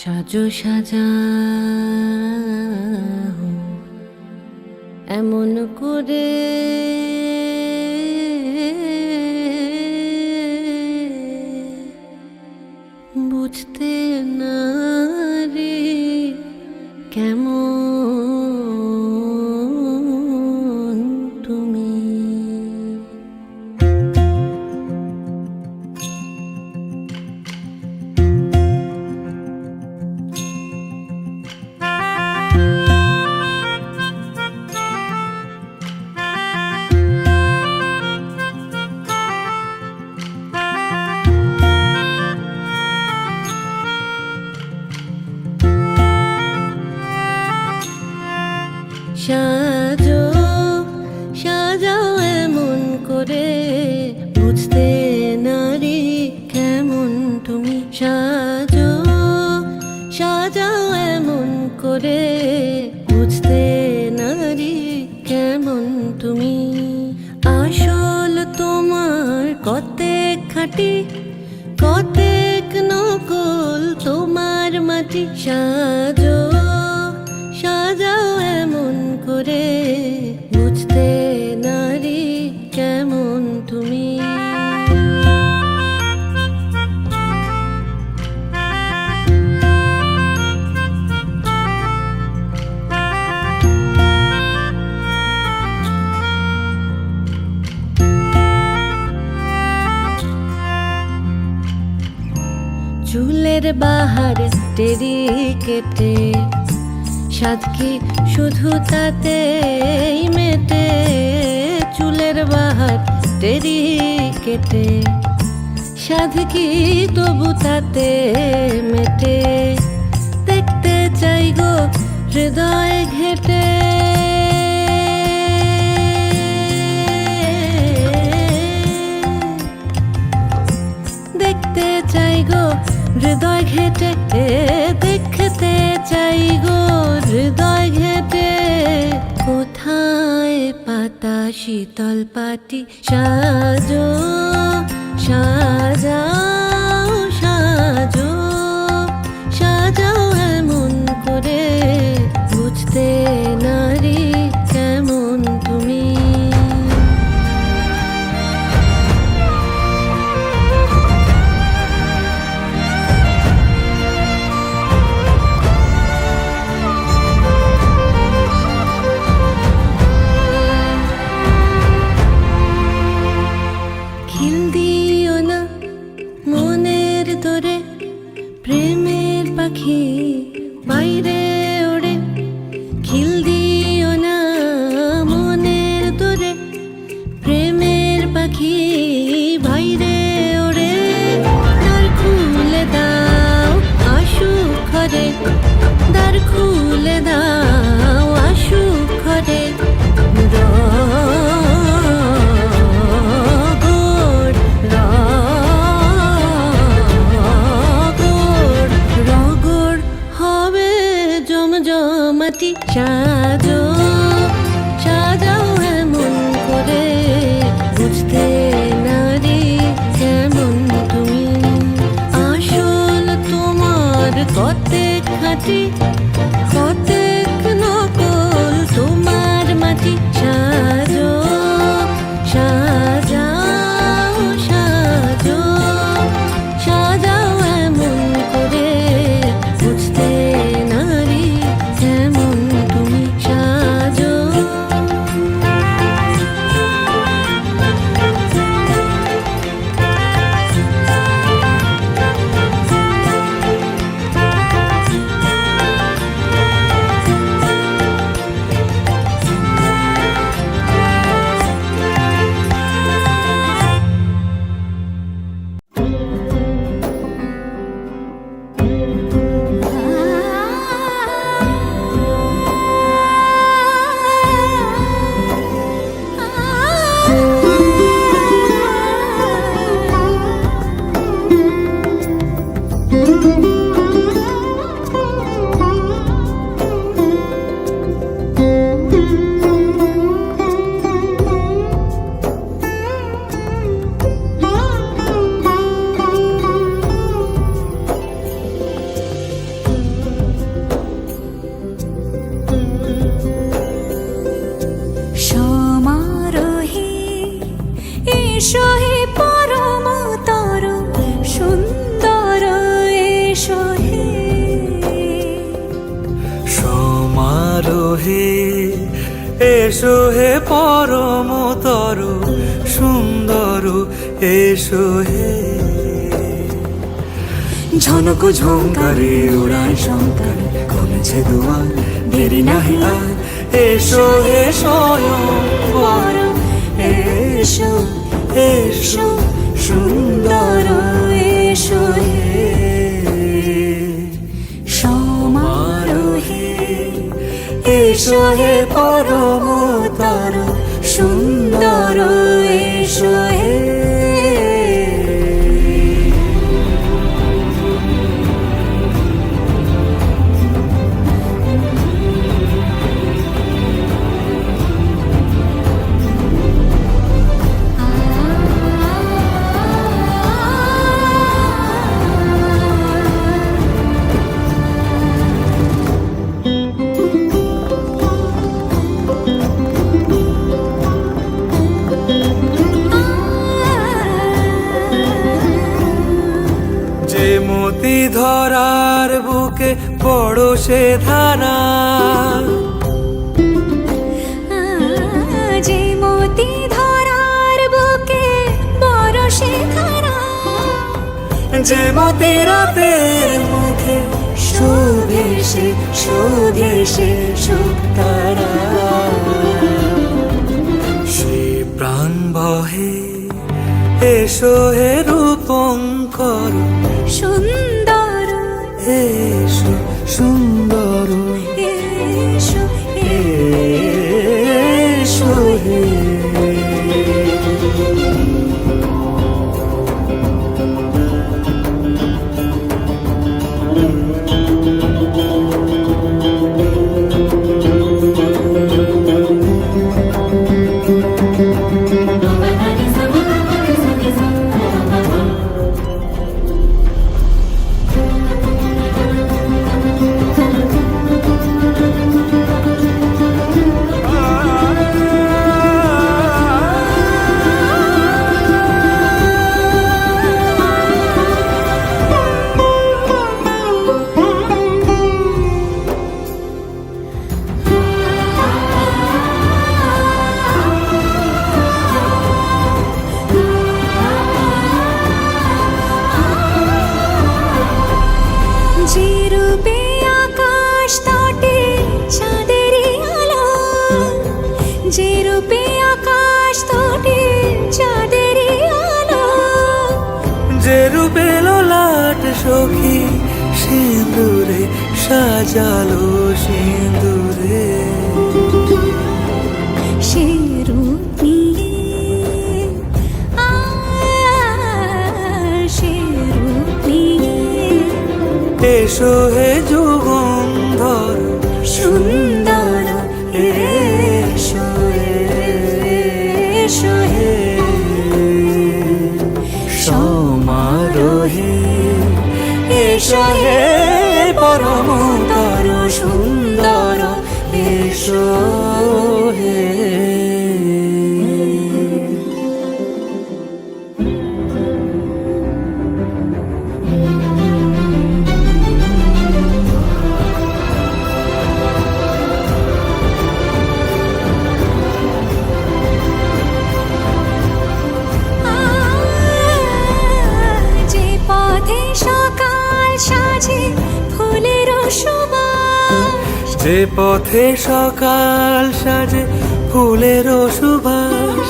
সাজো সাজাও এমন করে বুঝতে না রে কেমন তুমি। সাজো সাজাও এমন করে বুঝতে নারী কেমন তুমি। সাজো সাজাও এমন করে বুঝতে নারী কেমন তুমি। আসল তোমার কতেক খাঁটি কতেক নকল তোমার মাটি। সাজো সাজাও এমন করে বুঝতে নারী কেমন তুমি। চুলের বাহার টেরি কেটে সাধ কি শুধু তাতেই মেটে। চুলের বাহার টেরি কেটে সাধ কি তবু তাতে মেটে। দেখতে চাই গো হৃদয় ঘেটে দেখতে চাই গো হৃদয় ঘেটে দেখতে চাই গো হৃদয় ঘেটে। কোথায় পাতা শীতল পাটি। সাজো সাজাও সাজো সাজাও এমন করে বুঝতে নারী কেমন তুমি। প্রেমের পাখি বাইরে ওড়ে খিল দিও না মনের দোরে। প্রেমের পাখি বাইরে ওড়ে দ্বার খুলে দাও আসুক ঘরে। দ্বার খুলে দাও আসুক ঘরে। জমজমাটি সাজো সাজাও এমন করে বুঝতে নারী কেমন তুমি। আসল তোমার কতেক খাঁটি কতেক নকল তোমার মাটি। সাজো সাজাও সাজো সাজাও এমন করে বুঝতে নারী কেমন তুমি। সাজো হে, এসো হে পরমতর সুন্দর, এসো হে। ঝনক ঝঙ্কারে ওড়ায় শঙ্কার, কমেছে দুয়ার, দেরি নাহি আর, এসো হে স্বয়ং বর, এসো এসো সুন্দর, এসো হে সমারোহে, এসো হে পরমতর সুন্দর, এসো হে। যে মতি ধরার বুকে পড়োশে ধারা, যে মতি ধরার বুকে বরষে ধারা, যে মতি রাতের মুখে শোভে সে, শোভে সে শুকতারা, সে প্রাণ বহে, এসো হে রূপঙ্কর সুন্দর, এসো সুন্দর, এসো এসো হে। যে রূপে আকাশ তটে চাঁদেরই আলো, যে রূপে আকাশ তটে চাঁদেরই আলো, যে রূপে ললাট সখী সিঁদুরে সাজালো সিঁদুরে, সে রূপ নিয়ে, সে রূপ নিয়ে, এসো হে যুগন্ধর সুন্দর, এসো এসো হে সমারোহে, এসো হে পরমতর সুন্দর, এসো হে। যে পথে সকাল সাজে ফুলের সুবাস, যে পথে সকাল সাজে ফুলের সুবাস,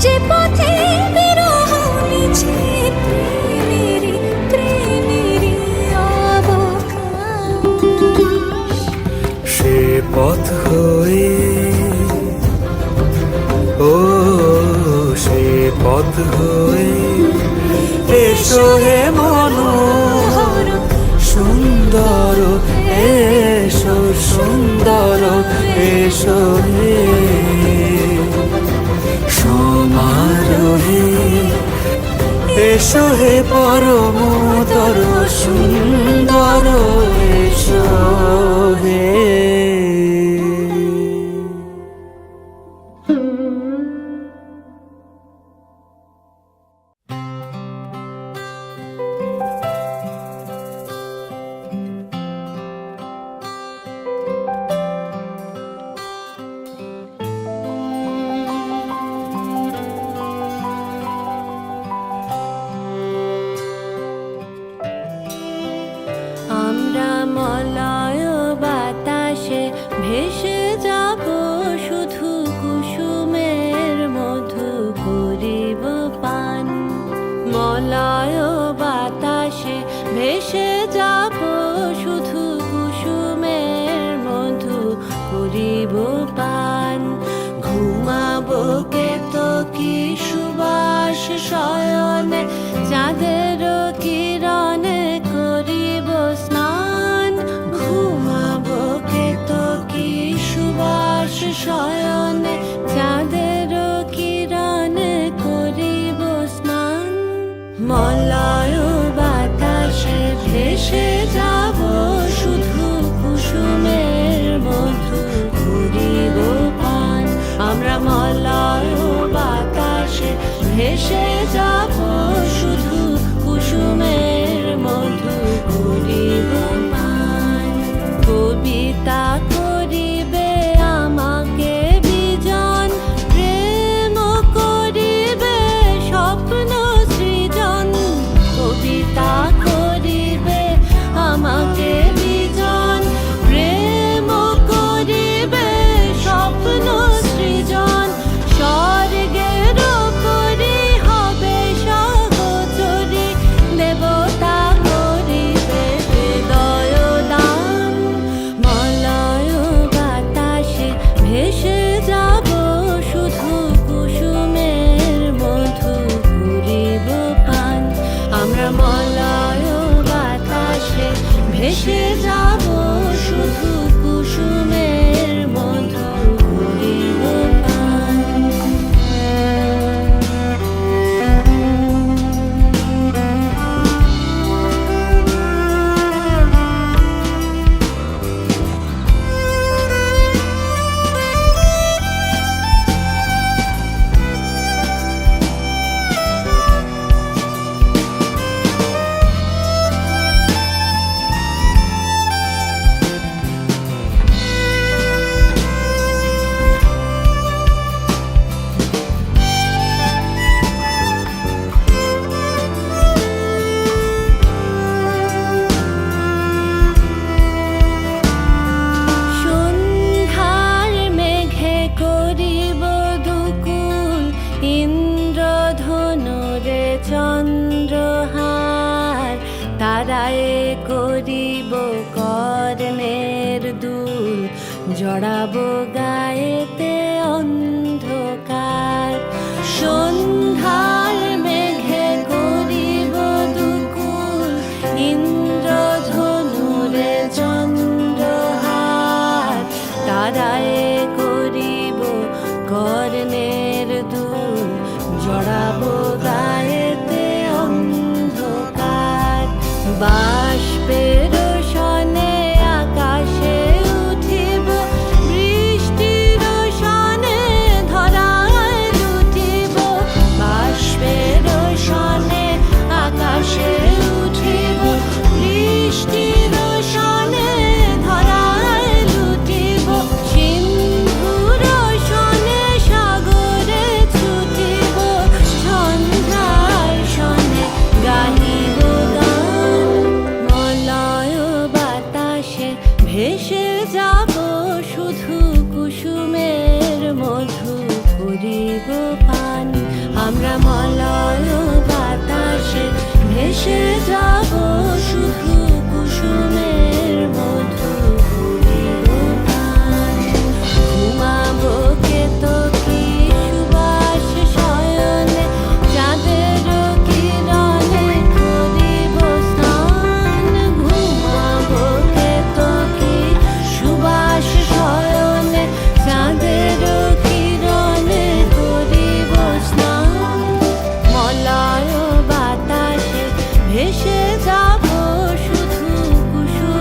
যে পথে বিরহ মিছে প্রেমেরই প্রেমেরই অবকাশ, সে পথ হয়ে, ও সে পথ হয়ে, এসো হে মনোহর সুন্দর, এসো সুন্দর, এসো হে সমারোহে, এসো হে পরমতর সুন্দর, এসো হে। মলয় বাতাসে ভেসে যাব শুধু কুসুমের মধু করিব পান মলয় বাতাসে ভেসে যাব শুধু কুসুমের মধু করিব পান ঘুমাবো কেতকী সুবাস শয়নে চাঁদের কিরণে করিব স্নান ঘুমাবো কেতকী সুবাস শয়নে চাঁদের কিরণে করিব স্নান মলয় বাতাসে ভেসে যাব শুধু কুসুমের মধু করিব পান আমরা মলয় বাতাসে ভেসে যাব শুধু কুসুমের মধু করিব পান কবিতা করিবে আমাকে বিজন প্রেম করিবে স্বপ্ন সৃজন কবিতা করিবে আমাকে বিজন প্রেম করিবে স্বপ্ন সৃজন স্বর্গের পরি হবে সহচরী দেবতা করিবে হৃদয় দান মলয় বাতাসে ভেসে যাব শুধু কুসুমের মধু করিব পান আমরা মলয় বাতাসে ভেসে যাব শুধু কুসুমের মধু করিব পান সন্ধ্যার মেঘে করিব দুকুল ইন্দ্রধনুরে চন্দ্রহার তারায় করিব কর্ণের দুল জড়াবো গায়েতে অন্ধকার সন্ধ্যার মেঘে করিব দুকুল ইন্দ্রধনুরে চন্দ্রহার তারায় করিব কর্ণের দুল জড়াবো গায়েতে অন্ধকার বাষ্পের সনে আকাশে উঠিব বৃষ্টির সনে ধরায় লুটিব বাষ্পের সনে আকাশে উঠিব বৃষ্টির সনে ধরায় লুটিব সিন্ধুর সনে সাগরে ছুটিব সন্ধ্যার সনে গাহিব গান মলয় বাতাসে ভেসে যাব শুধু কুসুমের মধু করিব পান আমরা মলয় বাতাসে ভেসে যাব শুধু কুসুমের মধু করিব পান ঘুমাবো কেতকী সুবাস শয়নে চাঁদের কিরণে করিব স্নান ঘুমাবো কেতকী সুবাস শয়নে চাঁদের কিরণে করিব স্নান মলয় বাতাসে ভেসে যাব শুধু কুসুমের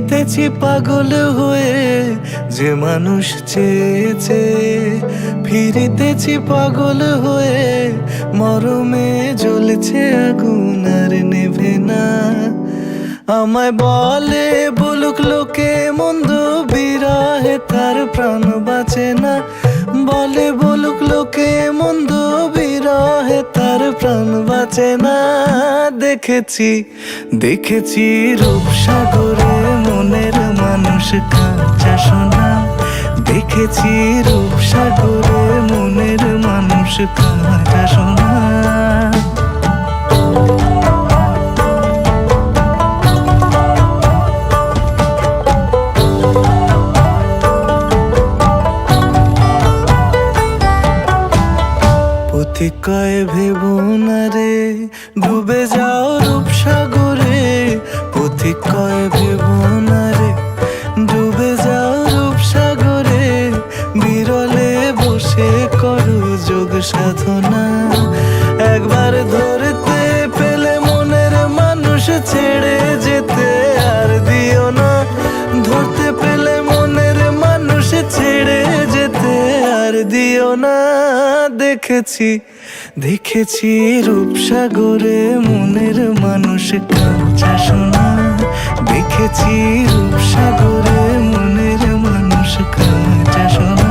ফিরিতেছি পাগল হয়ে যে মানুষ চেয়েছে, ফিরিতেছি পাগল হয়ে মরমে জ্বলছে আগুন আর নেভে না। আমায় বলে বলুক লোকে মন্দ, বিরহে তার প্রাণ বাঁচে না। বলে বলুক লোকে মন্দ, বিরহে তার প্রাণ বাঁচে না। দেখেছি দেখেছি রূপসাগরে মনের মানুষ কাঁচা সোনা। দেখেছি রূপসাগরে মনের মানুষ কাঁচা সোনা। পথিক কয় ভেবো না রে ডুবে যাও রূপসাগরে। পথিক কয় ভেবো না রে ডুবে যাও রূপসাগরে। বিরলে বসে করো যোগ সাধনা। একবার ধরতে পেলে মনের মানুষ ছেড়ে যেতে আর দিও না। ধরতে পেলে মনের মানুষ ছেড়ে যেতে আর দিও না। দেখেছি দেখেছি রূপসাগরে মনের মানুষ কাঁচা সোনা। দেখেছি রূপসাগরে মনের মানুষ কাঁচা সোনা।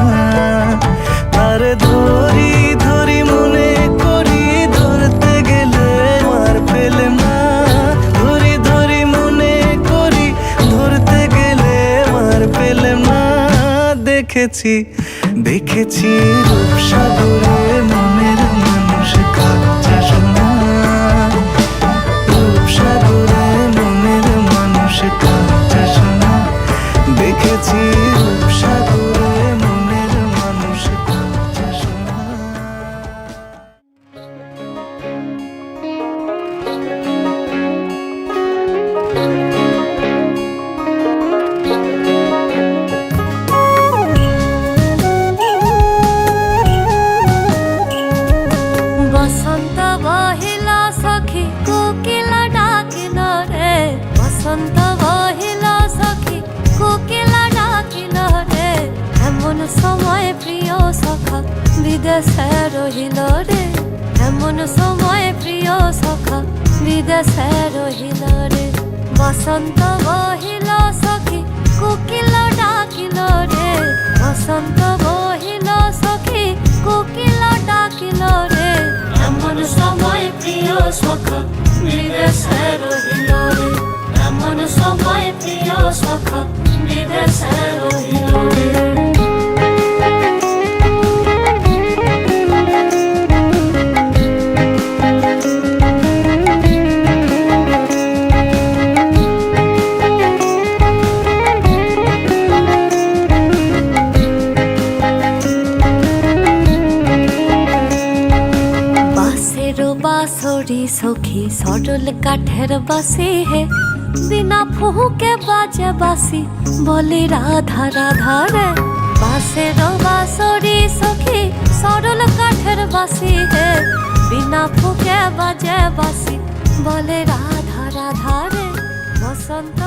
তার ধরি ধরি মনে করি ধরতে গেলে আর পেলে না। ধরি ধরি মনে করি ধরতে গেলে আর পেলে না। দেখেছি দেখেছি রূপসাগরে মনের মানুষ কাঁচা সোনা। রূপসাগরে মনের মানুষ কাঁচা সোনা। দেখেছি রূপসাগরে মনের মানুষ কাঁচা সোনা। বসন্ত বহিল সখী কোকিলা ডাকিল রে। বসন্ত বহিল সখী কোকিলা ডাকিল রে। এমন সময় প্রিয় সখা বিদেশে রহিল রে। এমন সময় প্রিয় সখা বিদেশে রহিল রে। বসন্ত বহিল সখী কোকিলা ডাকিল রে। বসন্ত বহিল সখী কোকিলা ডাকিল রে। এমন সময় প্রিয় সখা বিদেশে রহিল রে। এমন সময় প্রিয় সখা বিদেশে রহিল রে। बांसुरी सखी सडल काठेर बासी है। बिना फुहुके बाजे बासी बोली राधा राधा रे। बांसेर बांसुरी सखी सडल काठेर बासी है। बिना फुके बाजे बासी बोले राधा राधा रे। बसंत